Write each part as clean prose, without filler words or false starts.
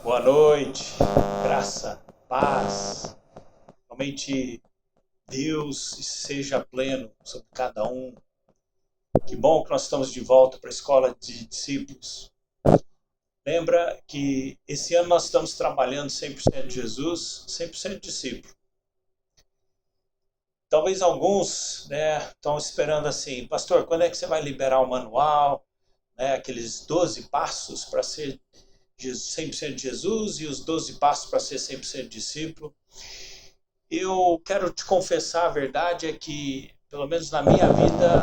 Boa noite, graça, paz. Realmente Deus seja pleno sobre cada um. Que bom que nós estamos de volta para a escola de discípulos. Lembra que esse ano nós estamos trabalhando 100% Jesus, 100% discípulo. Talvez alguns estão esperando assim, pastor, quando é que você vai liberar o manual? Aqueles 12 passos para ser 100% Jesus e os 12 passos para ser 100% discípulo. Eu quero te confessar a verdade é que, pelo menos na minha vida,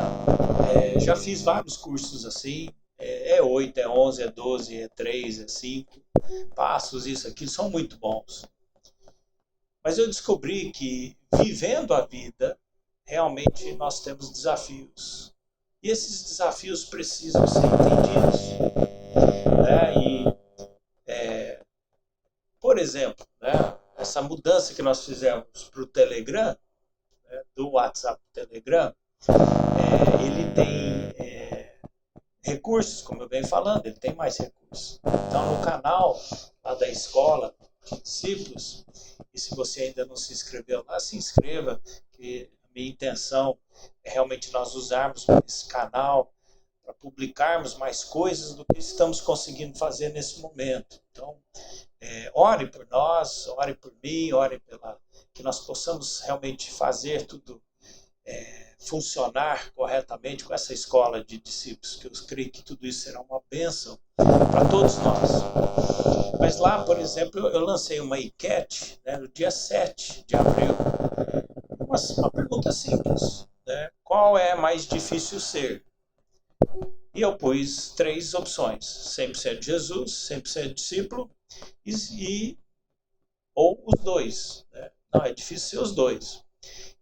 já fiz vários cursos assim. É 8, é 11, é 12, é 3, é 5 passos, isso aqui, são muito bons. Mas eu descobri que, vivendo a vida, realmente nós temos desafios. E esses desafios precisam ser entendidos. Por exemplo, essa mudança que nós fizemos para o Telegram, do WhatsApp para o Telegram, ele tem recursos, como eu venho falando, ele tem mais recursos. Então, no canal lá da escola de discípulos, e se você ainda não se inscreveu lá, se inscreva, que a minha intenção é realmente nós usarmos esse canal para publicarmos mais coisas do que estamos conseguindo fazer nesse momento. Então, ore por nós, ore por mim, ore pela que nós possamos realmente fazer tudo funcionar corretamente com essa escola de discípulos, que eu creio que tudo isso será uma bênção para todos nós. Mas lá, por exemplo, eu lancei uma enquete no dia 7 de abril, uma pergunta simples, qual é mais difícil ser? E eu pus 3 opções, 100% Jesus, 100% discípulo ou os dois. Não, é difícil ser os dois.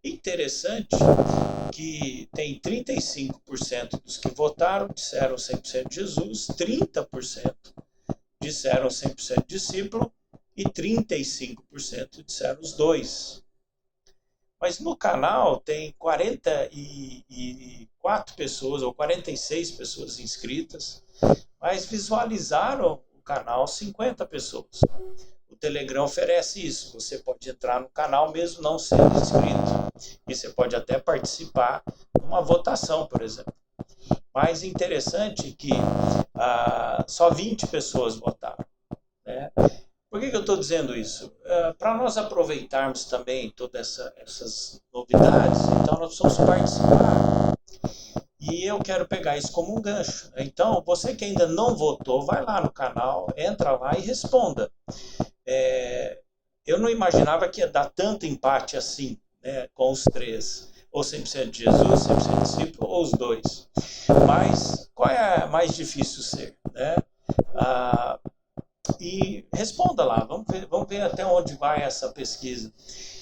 Interessante que tem 35% dos que votaram disseram 100% Jesus, 30% disseram 100% discípulo e 35% disseram os dois. Mas no canal tem 44 pessoas ou 46 pessoas inscritas, mas visualizaram o canal 50 pessoas. O Telegram oferece isso. Você pode entrar no canal mesmo não sendo inscrito. E você pode até participar de uma votação, por exemplo. Mais interessante que só 20 pessoas votaram. Por que eu estou dizendo isso? Para nós aproveitarmos também todas essas novidades, então nós precisamos participar. E eu quero pegar isso como um gancho. Então, você que ainda não votou, vai lá no canal, entra lá e responda. Eu não imaginava que ia dar tanto empate assim, com os 3. Ou 100% de Jesus, 100% discípulo, ou os dois. Mas qual é mais difícil ser? E responda lá, vamos ver até onde vai essa pesquisa.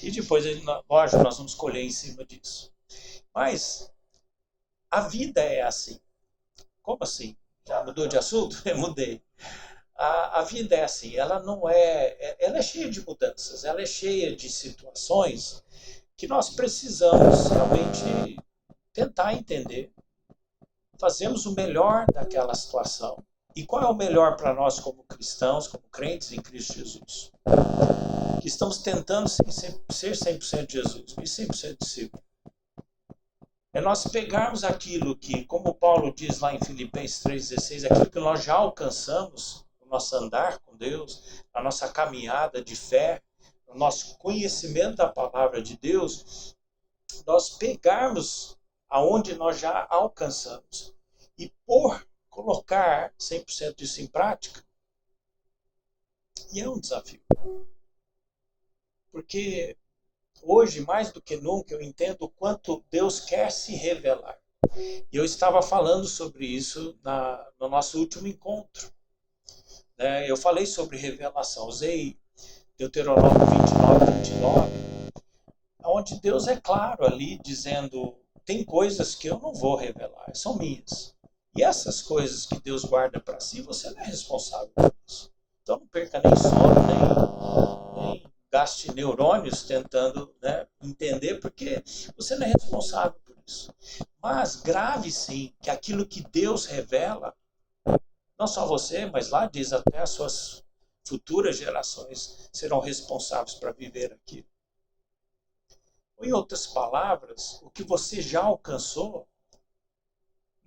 E depois, lógico, nós vamos escolher em cima disso. Mas a vida é assim. Como assim? Já mudou de assunto? Eu mudei. A vida é assim, ela não ela é cheia de mudanças, ela é cheia de situações que nós precisamos realmente tentar entender. Fazemos o melhor daquela situação. E qual é o melhor para nós como cristãos, como crentes em Cristo Jesus? Que estamos tentando ser 100% Jesus e 100% discípulo. É nós pegarmos aquilo que, como Paulo diz lá em Filipenses 3,16, aquilo que nós já alcançamos, no nosso andar com Deus, na nossa caminhada de fé, no nosso conhecimento da palavra de Deus, nós pegarmos aonde nós já alcançamos e colocar 100% disso em prática. E é um desafio. Porque hoje, mais do que nunca, eu entendo o quanto Deus quer se revelar. E eu estava falando sobre isso no nosso último encontro. Eu falei sobre revelação, usei Deuteronômio 29, onde Deus é claro ali, dizendo, tem coisas que eu não vou revelar, são minhas. E essas coisas que Deus guarda para si, você não é responsável por isso. Então não perca nem sono, nem gaste neurônios tentando entender, porque você não é responsável por isso. Mas grave sim que aquilo que Deus revela, não só você, mas lá diz até as suas futuras gerações serão responsáveis para viver aqui. Ou, em outras palavras, o que você já alcançou,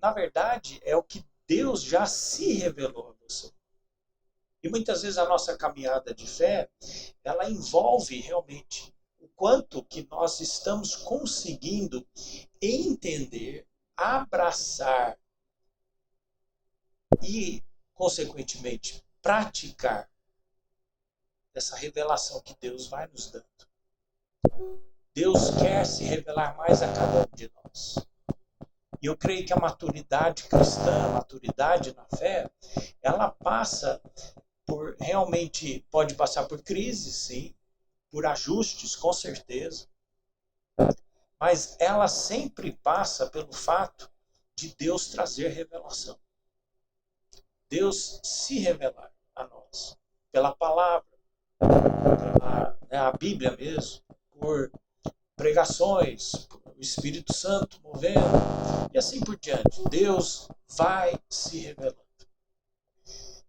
na verdade, é o que Deus já se revelou a você. E muitas vezes a nossa caminhada de fé, ela envolve realmente o quanto que nós estamos conseguindo entender, abraçar e, consequentemente, praticar essa revelação que Deus vai nos dando. Deus quer se revelar mais a cada um de nós. E eu creio que a maturidade cristã, a maturidade na fé, ela passa por, realmente, pode passar por crises, sim, por ajustes, com certeza, mas ela sempre passa pelo fato de Deus trazer revelação. Deus se revelar a nós, pela palavra, pela, a Bíblia mesmo, por pregações, por o Espírito Santo movendo, e assim por diante. Deus vai se revelando.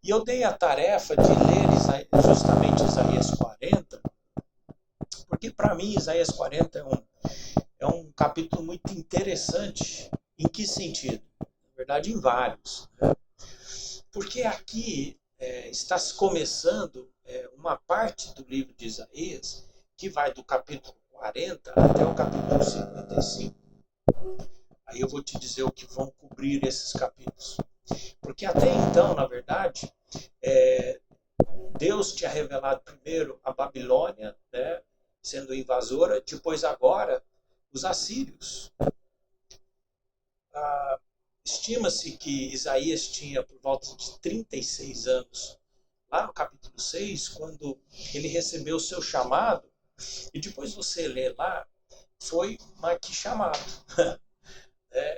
E eu dei a tarefa de ler justamente Isaías 40, porque para mim Isaías 40 é um capítulo muito interessante. Em que sentido? Na verdade, em vários. Porque aqui está se começando uma parte do livro de Isaías que vai do capítulo 40 até o capítulo 55. Aí eu vou te dizer o que vão cobrir esses capítulos. Porque até então, na verdade, Deus tinha revelado primeiro a Babilônia, né, sendo invasora, depois agora os assírios. Estima-se que Isaías tinha por volta de 36 anos, lá no capítulo 6, quando ele recebeu o seu chamado, e depois você lê lá, foi, mas que chamado.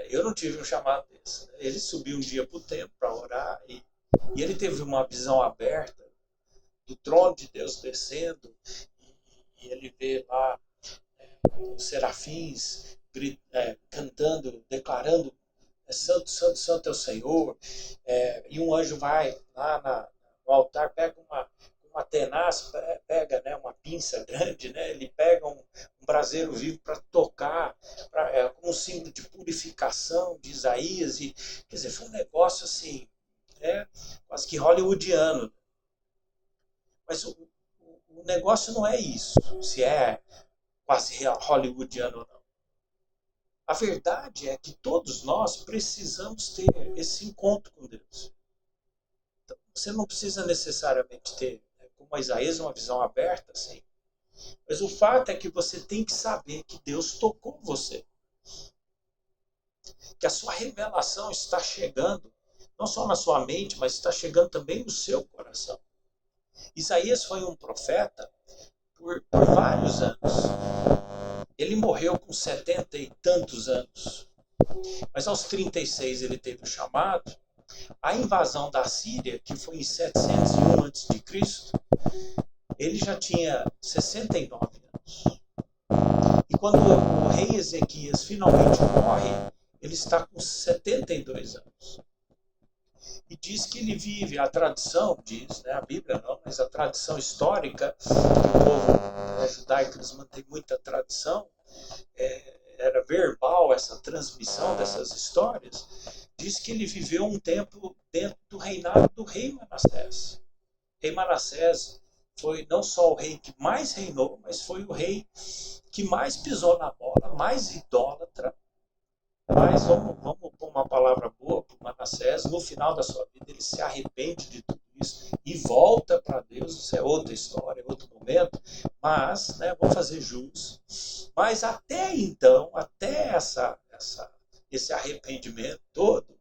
Eu não tive um chamado desse. Ele subiu um dia para o templo para orar, e ele teve uma visão aberta do trono de Deus descendo, e ele vê lá os serafins cantando, declarando: santo, santo, santo é o Senhor. E um anjo vai lá no altar, pega uma tenaz, pega, né, uma pinça grande, né, ele pega um braseiro vivo para tocar, como um símbolo de purificação de Isaías. E, quer dizer, foi um negócio assim, quase que hollywoodiano. Mas o negócio não é isso, se é quase hollywoodiano ou não. A verdade é que todos nós precisamos ter esse encontro com Deus. Então, você não precisa necessariamente ter, como Isaías, uma visão aberta, assim. Mas o fato é que você tem que saber que Deus tocou você. Que a sua revelação está chegando, não só na sua mente, mas está chegando também no seu coração. Isaías foi um profeta por vários anos. Ele morreu com 70 e tantos anos. Mas aos 36 ele teve o chamado. A invasão da Síria, que foi em 701 a.C., ele já tinha 69 anos. E quando o rei Ezequias finalmente morre, ele está com 72 anos. E diz que ele vive, a tradição diz, né, a Bíblia não, mas a tradição histórica, que o povo judaico eles mantêm muita tradição, era verbal essa transmissão dessas histórias, diz que ele viveu um tempo dentro do reinado do rei Manassés. O rei Manassés foi não só o rei que mais reinou, mas foi o rei que mais pisou na bola, mais idólatra. Mas vamos pôr uma palavra boa para o Manassés. No final da sua vida, ele se arrepende de tudo isso e volta para Deus. Isso é outra história, outro momento. Mas, né, vamos fazer jus. Mas até então, até esse arrependimento todo,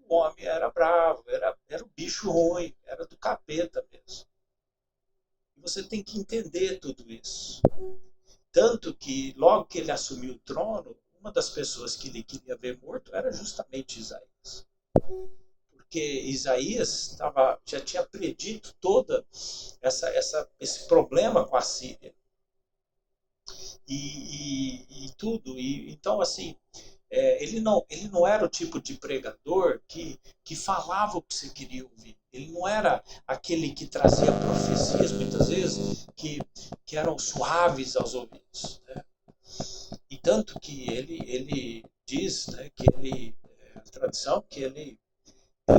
o homem era bravo, era um bicho ruim, era do capeta mesmo. E você tem que entender tudo isso. Tanto que, logo que ele assumiu o trono, uma das pessoas que ele queria ver morto era justamente Isaías. Porque Isaías já tinha predito todo esse problema com a Síria. E tudo. Então, assim, Ele não era o tipo de pregador que falava o que você queria ouvir. Ele não era aquele que trazia profecias, muitas vezes, que eram suaves aos ouvidos, né? E tanto que ele diz, né, que a tradição, que ele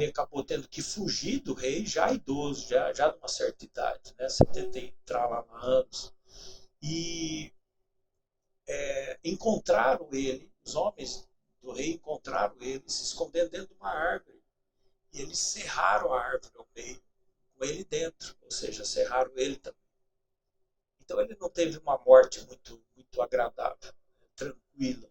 acabou tendo que fugir do rei já idoso, já de uma certa idade, né, 70 e lá anos. E encontraram ele, os homens do rei encontraram ele se escondendo dentro de uma árvore. E eles serraram a árvore ao meio, com ele dentro, ou seja, serraram ele também. Então ele não teve uma morte muito agradável, tranquila.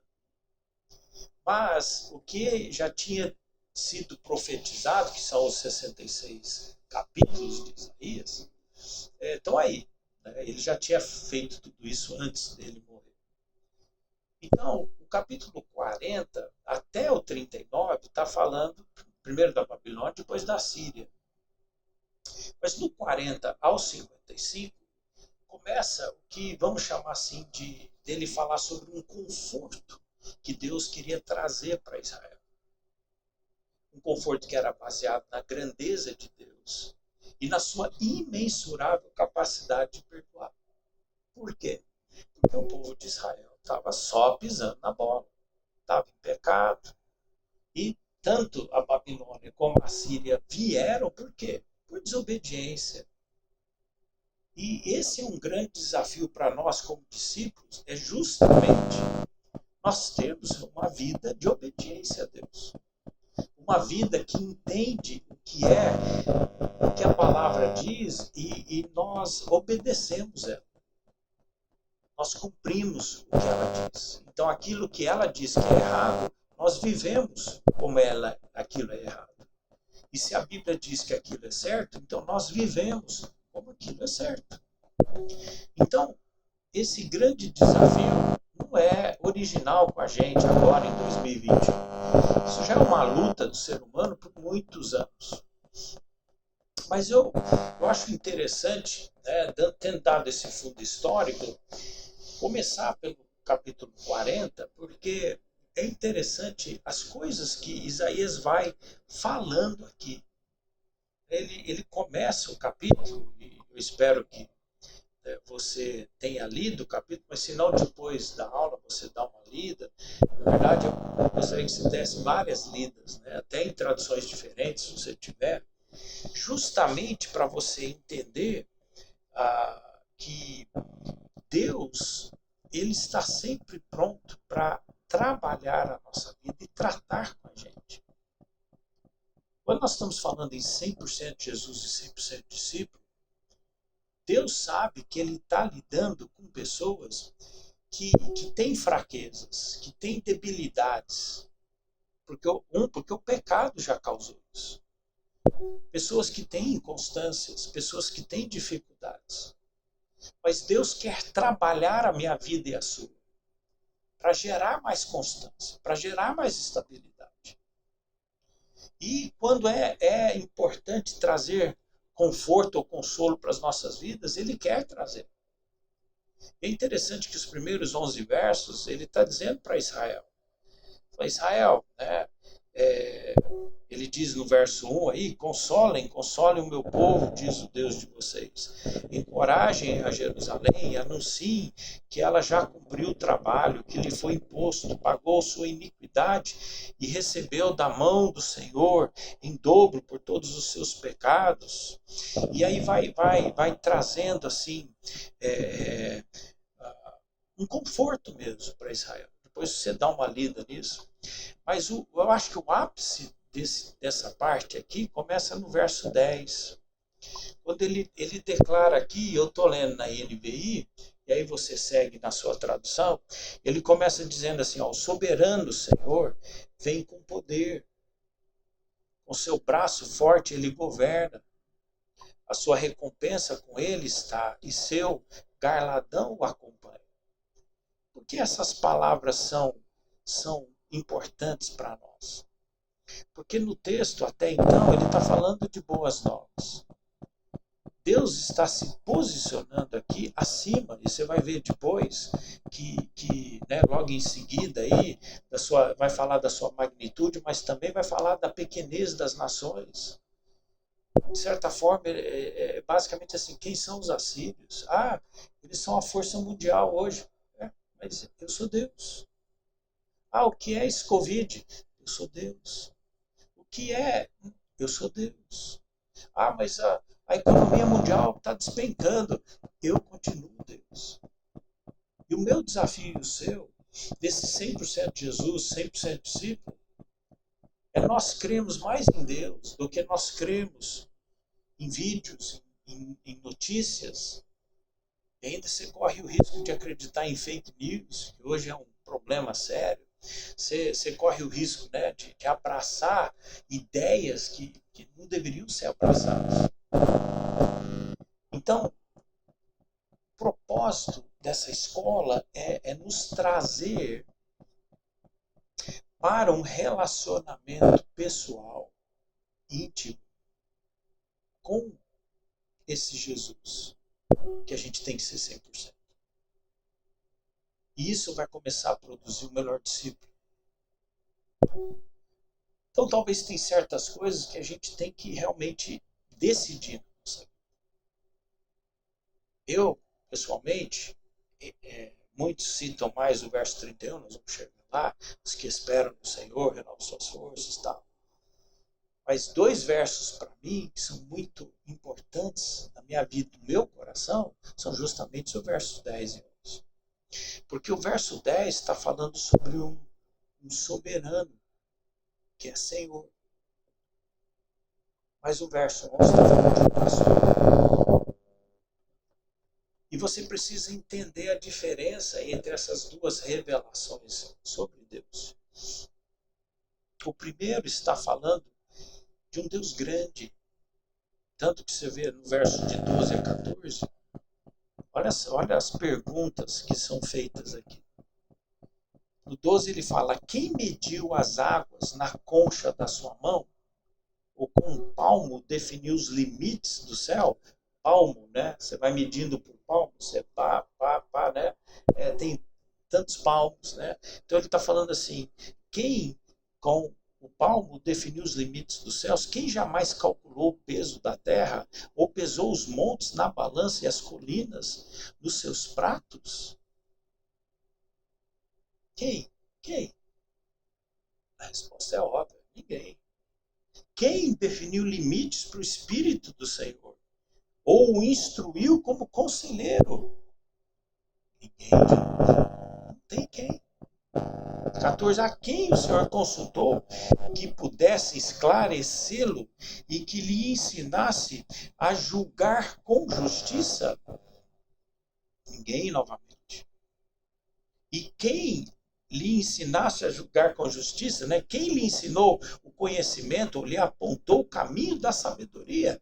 Mas o que já tinha sido profetizado, que são os 66 capítulos de Isaías, estão aí. Né? Ele já tinha feito tudo isso antes dele morrer. Então, o capítulo 40 até o 39 está falando primeiro da Babilônia, depois da Síria. Mas do 40 ao 55 começa o que vamos chamar assim dele falar sobre um conforto que Deus queria trazer para Israel. Um conforto que era baseado na grandeza de Deus e na sua imensurável capacidade de perdoar. Por quê? Porque o povo de Israel estava só pisando na bola, estava em pecado. E tanto a Babilônia como a Síria vieram por quê? Por desobediência. E esse é um grande desafio para nós como discípulos, é justamente nós termos uma vida de obediência a Deus. Uma vida que entende o que a palavra diz e nós obedecemos ela. Nós cumprimos o que ela diz. Então aquilo que ela diz que é errado, nós vivemos como aquilo é errado. E se a Bíblia diz que aquilo é certo, então nós vivemos como aquilo é certo. Então, esse grande desafio não é original com a gente agora em 2021. Isso já é uma luta do ser humano por muitos anos. Mas eu acho interessante, né, tendo dado esse fundo histórico, começar pelo capítulo 40, porque é interessante as coisas que Isaías vai falando aqui. Ele começa o capítulo, e eu espero que você tenha lido o capítulo, mas se não, depois da aula você dá uma lida. Na verdade, eu gostaria que você desse várias lidas, né? Até em traduções diferentes, se você tiver, justamente para você entender que Deus ele está sempre pronto para trabalhar a nossa vida e tratar com a gente. Quando nós estamos falando em 100% Jesus e 100% discípulo, Deus sabe que Ele está lidando com pessoas que têm fraquezas, que têm debilidades. Porque o pecado já causou isso. Pessoas que têm inconstâncias, pessoas que têm dificuldades. Mas Deus quer trabalhar a minha vida e a sua, para gerar mais constância, para gerar mais estabilidade. E quando é importante trazer conforto ou consolo para as nossas vidas, Ele quer trazer. É interessante que os primeiros 11 versos, ele está dizendo para Israel, né, ele diz no verso 1 aí, consolem o meu povo, diz o Deus de vocês. Encorajem a Jerusalém e anunciem que ela já cumpriu o trabalho que lhe foi imposto, pagou sua iniquidade e recebeu da mão do Senhor em dobro por todos os seus pecados. E aí vai trazendo assim um conforto mesmo para Israel. Depois você dá uma lida nisso. Mas eu acho que o ápice dessa parte aqui começa no verso 10. Quando ele declara aqui, eu estou lendo na NVI, e aí você segue na sua tradução, ele começa dizendo assim, ó, o soberano Senhor vem com poder, com seu braço forte ele governa, a sua recompensa com ele está, e seu galardão o acompanha. Por que essas palavras são importantes para nós? Porque no texto, até então, ele está falando de boas novas. Deus está se posicionando aqui acima, e você vai ver depois que né, logo em seguida aí, vai falar da sua magnitude, mas também vai falar da pequenez das nações. De certa forma, basicamente assim, quem são os assírios? Ah, eles são a força mundial hoje. Mas eu sou Deus. Ah, o que é esse Covid? Eu sou Deus. O que é? Eu sou Deus. Ah, mas a economia mundial está despencando. Eu continuo Deus. E o meu desafio e o seu, desse 100% de Jesus, 100% discípulo, é nós cremos mais em Deus do que nós cremos em vídeos, em notícias. E ainda você corre o risco de acreditar em fake news, que hoje é um problema sério. Você corre o risco, né, de abraçar ideias que não deveriam ser abraçadas. Então, o propósito dessa escola é nos trazer para um relacionamento pessoal, íntimo, com esse Jesus, que a gente tem que ser 100%. E isso vai começar a produzir o melhor discípulo. Então, talvez tem certas coisas que a gente tem que realmente decidir. Eu, pessoalmente, muitos citam mais o verso 31, nós vamos chegar lá, os que esperam no Senhor, renovam suas forças e tal. Mas dois versos para mim que são muito importantes na minha vida, no meu coração, são justamente o verso 10 e 11. Porque o verso 10 está falando sobre um soberano, que é Senhor. Mas o verso 11 está falando de um pastor. E você precisa entender a diferença entre essas duas revelações sobre Deus. O primeiro está falando de um Deus grande. Tanto que você vê no verso de 12 a 14, olha as perguntas que são feitas aqui. No 12 ele fala: quem mediu as águas na concha da sua mão? Ou com um palmo definiu os limites do céu? Palmo, né? Você vai medindo por palmo, você pá, né? Tem tantos palmos, né? Então ele está falando assim: quem com o palmo definiu os limites dos céus? Quem jamais calculou o peso da terra? Ou pesou os montes na balança e as colinas nos seus pratos? Quem? Quem? A resposta é óbvia: ninguém. Quem definiu limites para o Espírito do Senhor? Ou o instruiu como conselheiro? Ninguém. Não tem quem. 14. A quem o Senhor consultou que pudesse esclarecê-lo e que lhe ensinasse a julgar com justiça? Ninguém, novamente. E quem lhe ensinasse a julgar com justiça, né? Quem lhe ensinou o conhecimento, ou lhe apontou o caminho da sabedoria?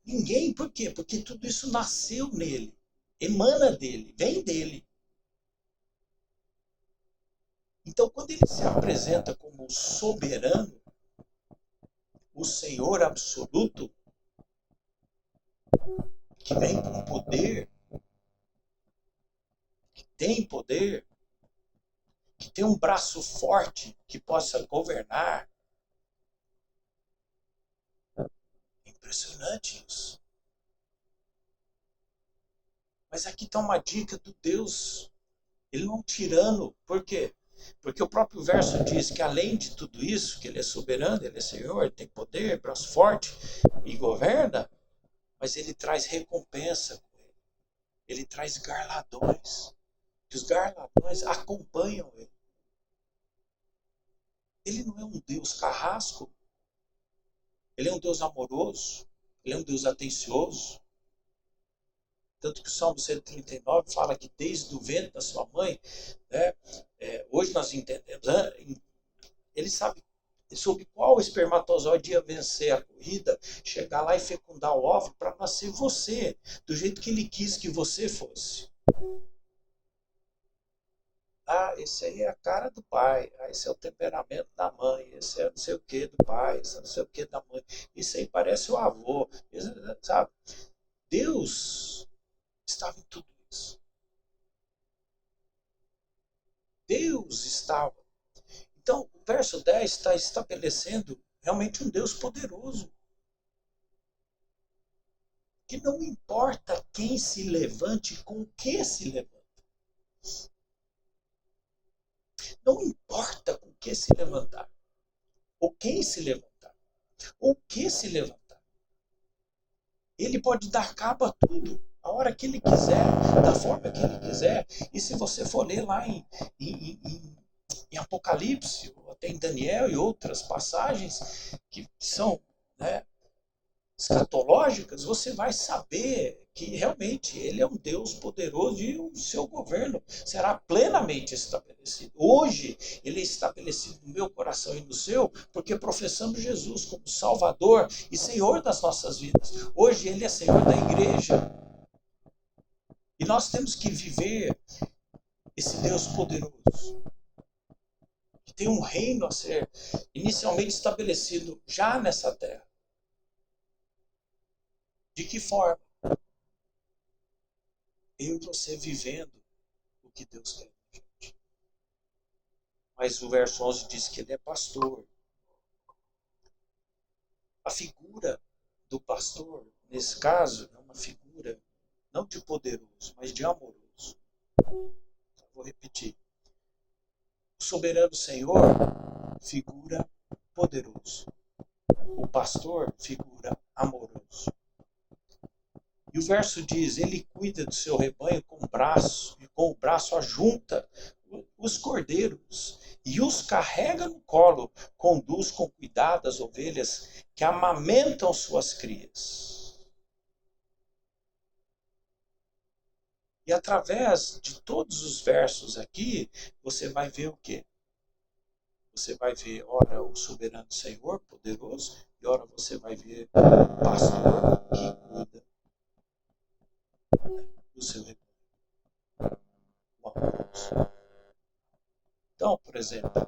Ninguém. Por quê? Porque tudo isso nasceu nele, emana dele, vem dele. Então, quando ele se apresenta como soberano, o Senhor absoluto, que vem com poder, que tem poder, que tem um braço forte que possa governar. É impressionante isso. Mas aqui está uma dica do Deus. Ele não é um tirano. Por quê? Porque o próprio verso diz que além de tudo isso, que ele é soberano, ele é Senhor, ele tem poder, braço forte e governa, mas ele traz recompensa com ele. Ele traz galardões. Que os galardões acompanham ele. Ele não é um Deus carrasco. Ele é um Deus amoroso. Ele é um Deus atencioso. Tanto que o Salmo 139 fala que desde o ventre da sua mãe, né, hoje nós entendemos, ele sabe sobre qual espermatozoide ia vencer a corrida, chegar lá e fecundar o óvulo para nascer você, do jeito que ele quis que você fosse. Ah, esse aí é a cara do pai, esse é o temperamento da mãe, esse é não sei o que do pai, esse é não sei o que da mãe, isso aí parece o avô, sabe? Deus estava em tudo isso. Deus estava. Então, o verso 10 está estabelecendo realmente um Deus poderoso. Que não importa quem se levante, com o que se levanta. Não importa com o que se levantar, ou quem se levantar, ou o que se levantar. Ele pode dar cabo a tudo, a hora que ele quiser, da forma que ele quiser. E se você for ler lá em, em Apocalipse, ou até em Daniel e outras passagens que são, né, escatológicas, você vai saber que realmente ele é um Deus poderoso e o seu governo será plenamente estabelecido. Hoje ele é estabelecido no meu coração e no seu, porque professamos Jesus como Salvador e Senhor das nossas vidas. Hoje ele é Senhor da igreja. E nós temos que viver esse Deus poderoso, que tem um reino a ser inicialmente estabelecido já nessa terra. De que forma? Eu e você vivendo o que Deus quer. Mas o verso 11 diz que ele é pastor. A figura do pastor, nesse caso, é uma figura não de poderoso, mas de amoroso. Vou repetir. O soberano Senhor, figura poderoso. O pastor, figura amoroso. E o verso diz, ele cuida do seu rebanho com o braço, e com o braço ajunta os cordeiros e os carrega no colo, conduz com cuidado as ovelhas que amamentam suas crias. E através de todos os versos aqui, você vai ver o quê? Você vai ver, ora, o soberano Senhor poderoso, e ora você vai ver o pastor que cuida do seu rebanho. Então, por exemplo,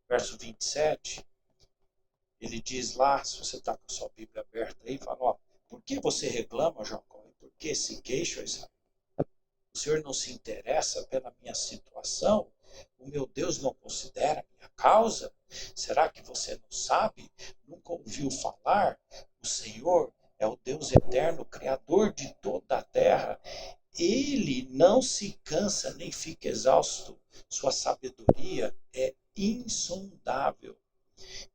verso 27, ele diz lá, se você está com a sua Bíblia aberta aí, fala, ó, por que você reclama, Jacó? E por que se queixa, Israel? O Senhor não se interessa pela minha situação? O meu Deus não considera a minha causa? Será que você não sabe? Nunca ouviu falar? O Senhor é o Deus eterno, Criador de toda a terra. Ele não se cansa nem fica exausto. Sua sabedoria é insondável.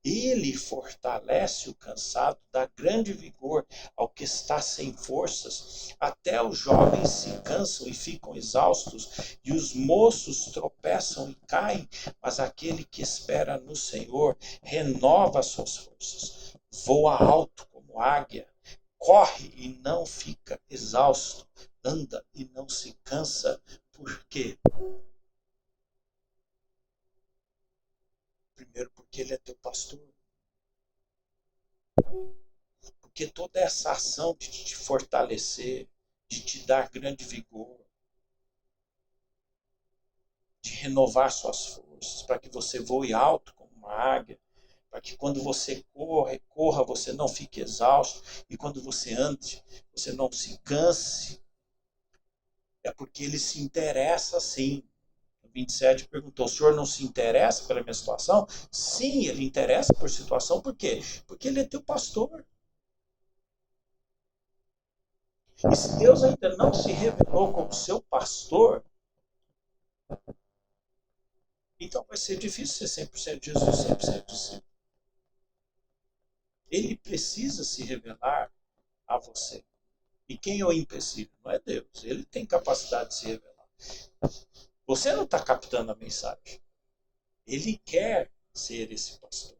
Ele fortalece o cansado, dá grande vigor ao que está sem forças. Até os jovens se cansam e ficam exaustos, e os moços tropeçam e caem, mas aquele que espera no Senhor renova suas forças. Voa alto como águia, corre e não fica exausto, anda e não se cansa. Por quê? Primeiro, porque ele é teu pastor. Porque toda essa ação de te fortalecer, de te dar grande vigor, de renovar suas forças, para que você voe alto como uma águia, para que quando você corra, você não fique exausto, e quando você ande, você não se canse. É porque ele se interessa sim. O 27 perguntou, o senhor não se interessa pela minha situação? Sim, ele interessa por situação, por quê? Porque ele é teu pastor. E se Deus ainda não se revelou como seu pastor, então vai ser difícil ser 100% Jesus, 100% discípulo. Ele precisa se revelar a você. E quem é o empecilho? Não é Deus. Ele tem capacidade de se revelar. Você não está captando a mensagem. Ele quer ser esse pastor.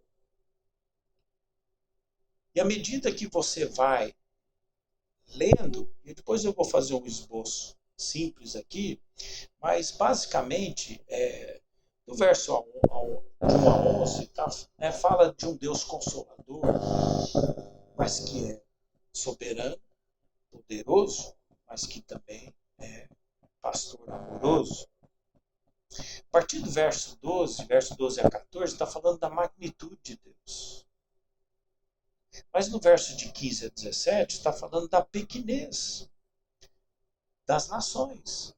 E à medida que você vai lendo, e depois eu vou fazer um esboço simples aqui, mas basicamente, do verso 1 a 11, tá, fala de um Deus consolador, mas que é soberano, poderoso, mas que também é pastor amoroso. A partir do verso 12 a 14, está falando da magnitude de Deus. Mas no verso de 15 a 17 está falando da pequenez das nações.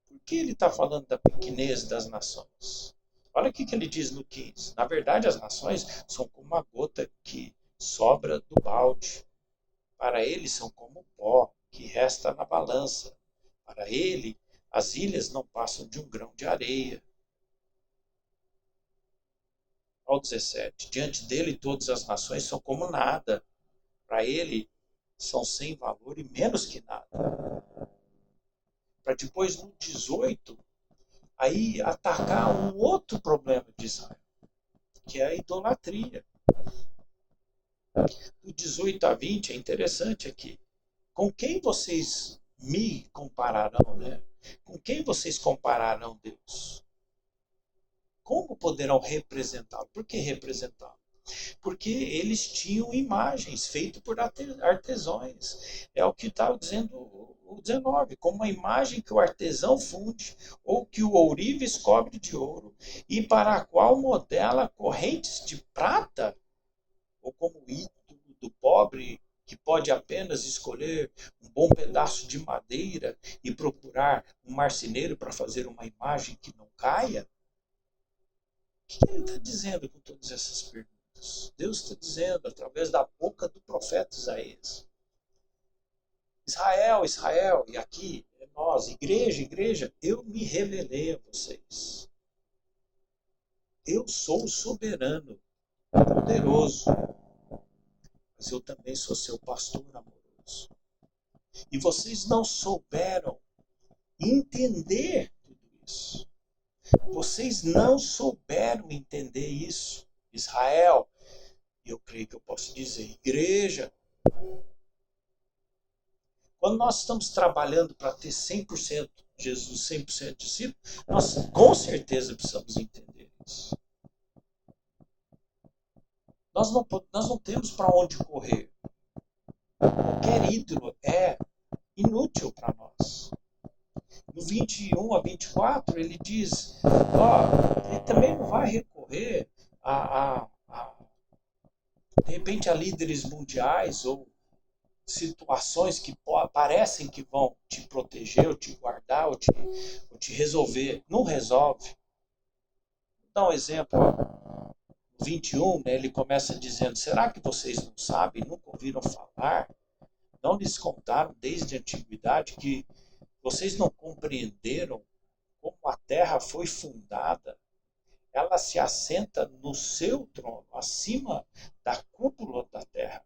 Por que ele está falando da pequenez das nações? Olha o que ele diz no 15. Na verdade, as nações são como uma gota que sobra do balde. Para ele são como pó que resta na balança. Para ele, as ilhas não passam de um grão de areia. Ao 17. Diante dele, todas as nações são como nada. Para ele, são sem valor e menos que nada. Para depois, no 18, aí atacar um outro problema de Israel, que é a idolatria. Do 18 a 20 é interessante aqui. Com quem vocês me compararão, né? Com quem vocês compararão Deus? Como poderão representá-lo? Por que representá-lo? Porque eles tinham imagens feitas por artesãos. É o que está dizendo o 19. Como a imagem que o artesão funde, ou que o ourives cobre de ouro, e para a qual modela correntes de prata, ou como o ídolo do pobre, que pode apenas escolher um bom pedaço de madeira e procurar um marceneiro para fazer uma imagem que não caia? O que ele está dizendo com todas essas perguntas? Deus está dizendo através da boca do profeta Isaías. Israel, Israel, e aqui é nós, igreja, igreja, eu me revelei a vocês. Eu sou o soberano, poderoso, mas eu também sou seu pastor amoroso. E vocês não souberam entender tudo isso. Vocês não souberam entender isso. Israel, eu creio que eu posso dizer, igreja, quando nós estamos trabalhando para ter 100% Jesus, 100% discípulo, nós com certeza precisamos entender isso. Nós não temos para onde correr. Qualquer ídolo é inútil para nós. No 21 a 24, ele diz, ele também não vai recorrer de repente a líderes mundiais ou situações que parecem que vão te proteger, ou te guardar, ou te resolver. Não resolve. Vou dar um exemplo. No 21, né, ele começa dizendo, será que vocês não sabem, nunca ouviram falar? Não lhes contaram desde a antiguidade que vocês não compreenderam como a terra foi fundada? Ela se assenta no seu trono, acima da cúpula da terra,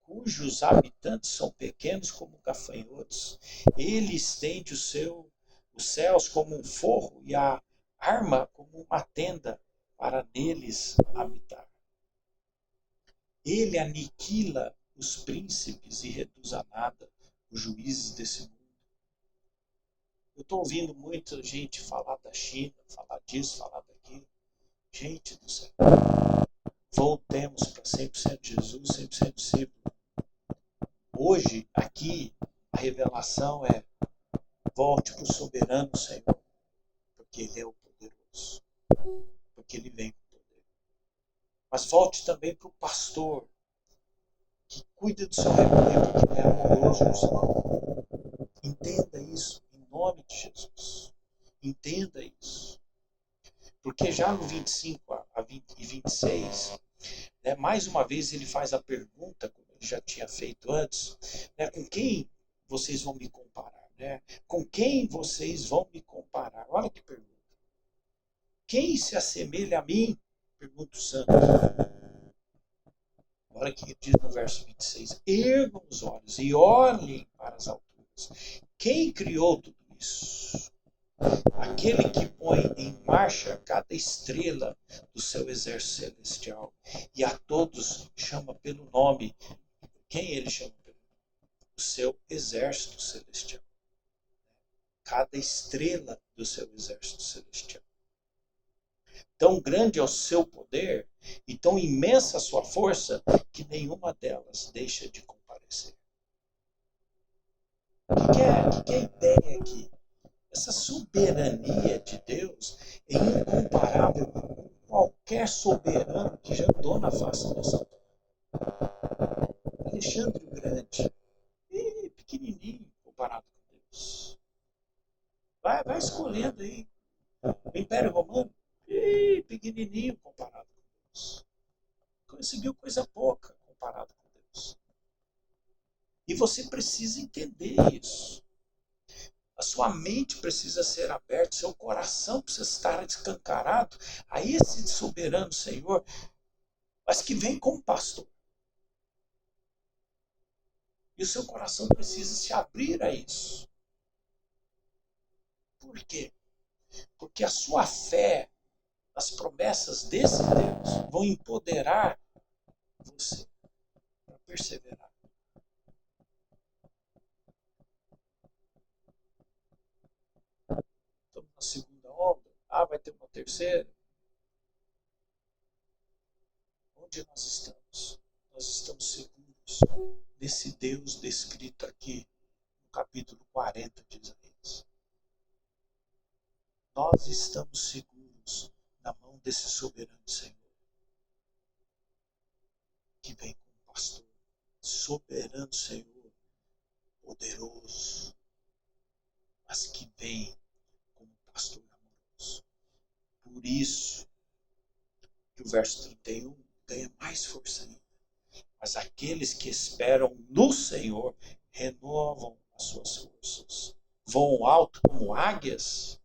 cujos habitantes são pequenos como gafanhotos. Ele estende os céus como um forro e a arma como uma tenda para neles habitar. Ele aniquila os príncipes e reduz a nada os juízes desse mundo. Eu estou ouvindo muita gente falar da China, falar disso, falar daquilo. Gente do céu, voltemos para 100% Jesus, 100% discípulo. Hoje, aqui, a revelação é: volte para o soberano Senhor, porque Ele é o poderoso, porque Ele vem com poder. Mas volte também para o pastor, que cuida do seu rebanho, porque Ele é amoroso no Senhor. Entenda isso, em nome de Jesus. Entenda isso. Porque já no 25 a 26, né, mais uma vez ele faz a pergunta, como ele já tinha feito antes, né, com quem vocês vão me comparar? Né? Com quem vocês vão me comparar? Olha que pergunta. Quem se assemelha a mim? Pergunta o santo. Olha o que diz no verso 26. Ergam os olhos e olhem para as alturas. Quem criou tudo isso? Aquele que põe em marcha cada estrela do seu exército celestial e a todos chama pelo nome. Quem ele chama pelo nome? O seu exército celestial. Cada estrela do seu exército celestial. Tão grande é o seu poder e tão imensa a sua força que nenhuma delas deixa de comparecer. O que é a ideia aqui? Essa soberania de Deus é incomparável com qualquer soberano que já andou na face dessa terra. Alexandre o Grande. Pequenininho comparado com Deus. Vai escolhendo aí. O Império Romano, pequenininho comparado com Deus. Conseguiu coisa pouca comparado com Deus. E você precisa entender isso. A sua mente precisa ser aberta, seu coração precisa estar escancarado a esse soberano Senhor, mas que vem como pastor. E o seu coração precisa se abrir a isso. Por quê? Porque a sua fé, as promessas desse Deus vão empoderar você para perseverar. Estamos na segunda onda. Vai ter uma terceira. Onde nós estamos? Nós estamos seguros nesse Deus descrito aqui no capítulo 40 de Isaías. Nós estamos seguros na mão desse soberano Senhor, que vem como pastor. Soberano Senhor, poderoso, mas que vem como pastor amoroso. Por isso que o verso 31 ganha mais força ainda. Mas aqueles que esperam no Senhor renovam as suas forças. Voam alto como águias,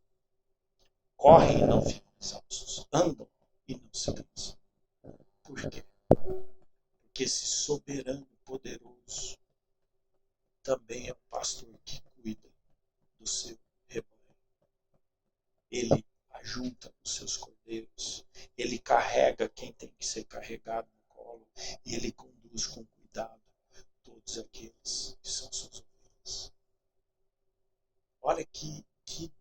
correm e não ficam exaustos, andam e não se cansam. Por quê? Porque esse soberano poderoso também é um pastor que cuida do seu rebanho. Ele ajunta os seus cordeiros, ele carrega quem tem que ser carregado no colo e ele conduz com cuidado todos aqueles que são suas ovelhas. Olha que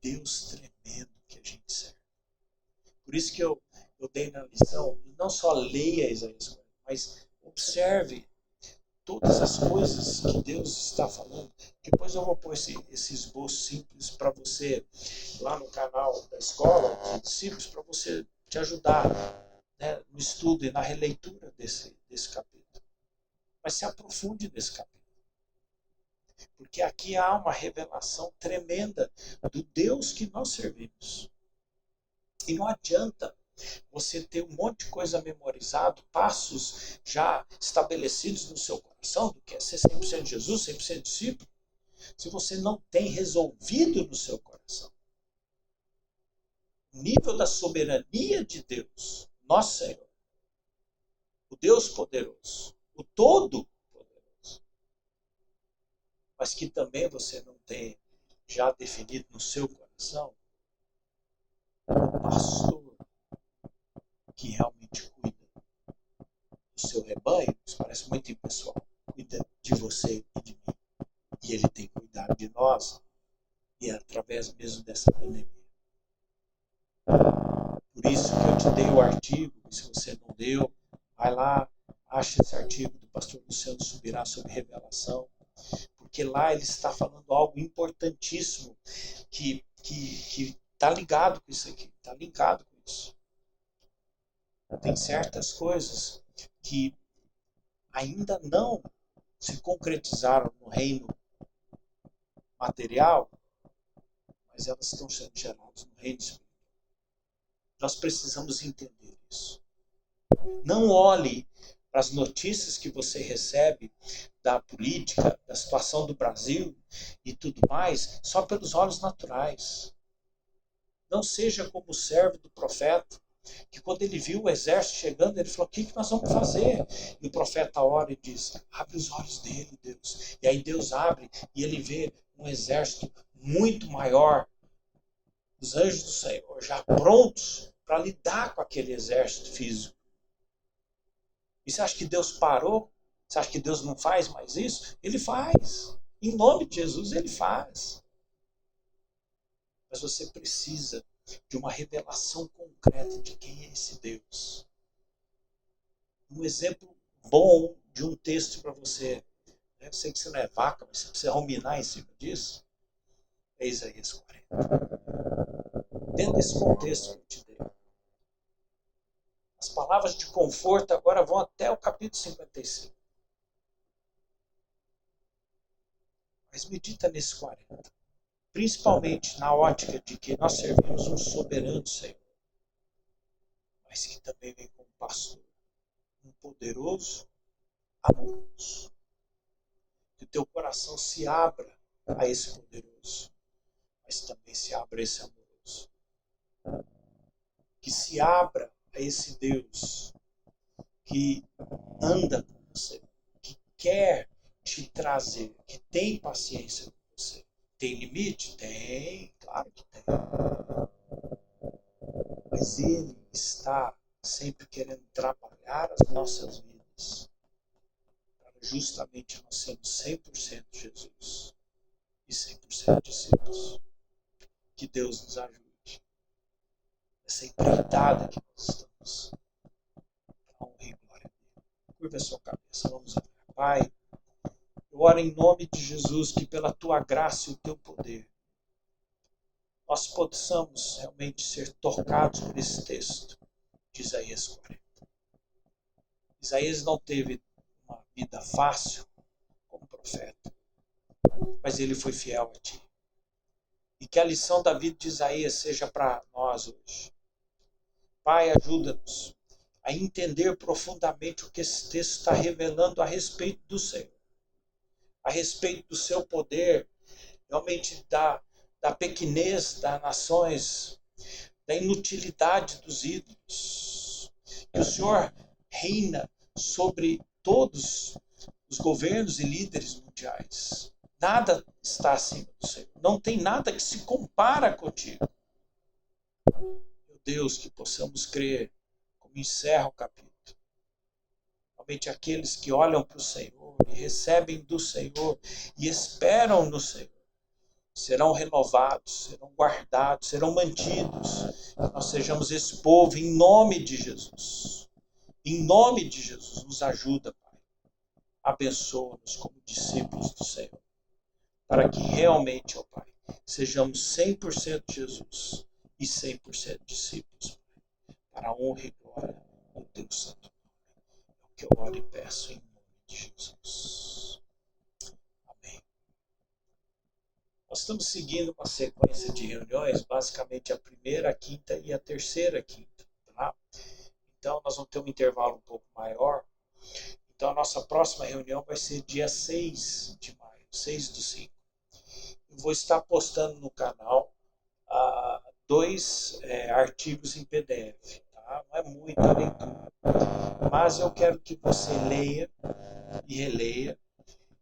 Deus tremendo que a gente serve. Por isso que eu dei na lição, não só leia Isaías 40, mas observe todas as coisas que Deus está falando. Depois eu vou pôr esse esboço simples para você lá no canal da escola de discípulos, para você te ajudar, né, no estudo e na releitura desse capítulo. Mas se aprofunde nesse capítulo. Porque aqui há uma revelação tremenda do Deus que nós servimos. E não adianta você ter um monte de coisa memorizado, passos já estabelecidos no seu coração, do que é ser 100% Jesus, 100% discípulo, se você não tem resolvido no seu coração o nível da soberania de Deus, nosso Senhor, o Deus poderoso, o Todo-Poderoso, mas que também você não tem já definido no seu coração o pastor que realmente cuida do seu rebanho. Isso parece muito impessoal. Cuida de você e de mim. E ele tem cuidado de nós, e é através mesmo dessa pandemia. Por isso que eu te dei o artigo, e se você não deu, vai lá, acha esse artigo do pastor Luciano Subirá sobre revelação, porque lá ele está falando algo importantíssimo que está ligado com isso aqui, está ligado com isso. Tem certas coisas que ainda não se concretizaram no reino material, mas elas estão sendo geradas no reino espiritual. Nós precisamos entender isso. Não olhe para as notícias que você recebe da política, da situação do Brasil e tudo mais, só pelos olhos naturais. Não seja como o servo do profeta, que quando ele viu o exército chegando, ele falou: o que nós vamos fazer? E o profeta ora e diz: abre os olhos dele, Deus. E aí Deus abre e ele vê um exército muito maior, os anjos do Senhor já prontos para lidar com aquele exército físico. E você acha que Deus parou? Você acha que Deus não faz mais isso? Ele faz. Em nome de Jesus, ele faz. Mas você precisa de uma revelação concreta de quem é esse Deus. Um exemplo bom de um texto para você. Eu sei que você não é vaca, mas você precisa ruminar em cima disso. É Isaías 40. Dentro desse contexto que eu te dei. As palavras de conforto agora vão até o capítulo 55. Mas medita nesse 40. Principalmente na ótica de que nós servimos um soberano Senhor, mas que também vem como pastor, um poderoso, amoroso. Que o teu coração se abra a esse poderoso, mas também se abra a esse amoroso. Que se abra a esse Deus que anda com você, que quer te trazer, que tem paciência com você. Tem limite? Tem, claro que tem. Mas Ele está sempre querendo trabalhar as nossas vidas para justamente nós sermos 100% Jesus e 100% discípulos. Que Deus nos ajude. Essa empreitada que nós estamos. Para honra e glória dele. Curva a sua cabeça, vamos orar. Pai, eu oro em nome de Jesus que pela tua graça e o teu poder nós possamos realmente ser tocados por esse texto de Isaías 40. Isaías não teve uma vida fácil como profeta, mas ele foi fiel a ti. E que a lição da vida de Isaías seja para nós hoje. Pai, ajuda-nos a entender profundamente o que esse texto está revelando a respeito do Senhor, a respeito do seu poder, realmente da pequenez das nações, da inutilidade dos ídolos. Que o Senhor reina sobre todos os governos e líderes mundiais. Nada está acima do Senhor. Não tem nada que se compara contigo. Meu Deus, que possamos crer, como encerra o capítulo. Realmente aqueles que olham para o Senhor e recebem do Senhor e esperam no Senhor, serão renovados, serão guardados, serão mantidos. Que nós sejamos esse povo em nome de Jesus. Em nome de Jesus, nos ajuda, Pai. Abençoa-nos como discípulos do Senhor. Para que realmente, ó Pai, sejamos 100% Jesus e 100% discípulos, Pai. Para a honra e glória do teu santo nome. É o que eu oro e peço em nome de Jesus. Amém. Nós estamos seguindo uma sequência de reuniões, basicamente a primeira, a quinta e a terceira quinta. Tá? Então, nós vamos ter um intervalo um pouco maior. Então, a nossa próxima reunião vai ser dia 6 de maio, 6/5. Eu vou estar postando no canal 2 artigos em PDF. Tá? Não é muita leitura, mas eu quero que você leia e releia,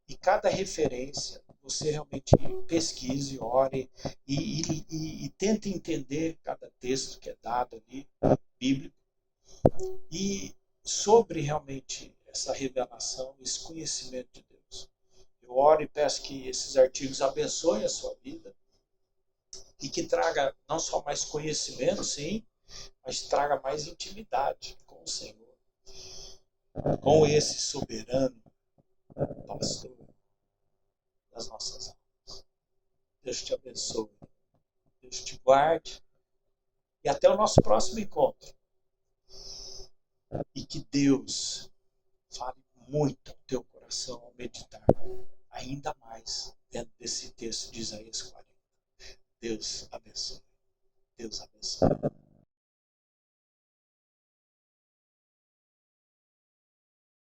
e cada referência você realmente pesquise, ore e tente entender cada texto que é dado ali, bíblico, e sobre realmente essa revelação, esse conhecimento de Deus. Eu oro e peço que esses artigos abençoem a sua vida e que traga não só mais conhecimento, sim, mas traga mais intimidade com o Senhor, com esse soberano pastor das nossas almas. Deus te abençoe, Deus te guarde e até o nosso próximo encontro. E que Deus fale muito ao teu coração ao meditar ainda mais dentro desse texto de Isaías 40. Deus abençoe. Deus abençoe.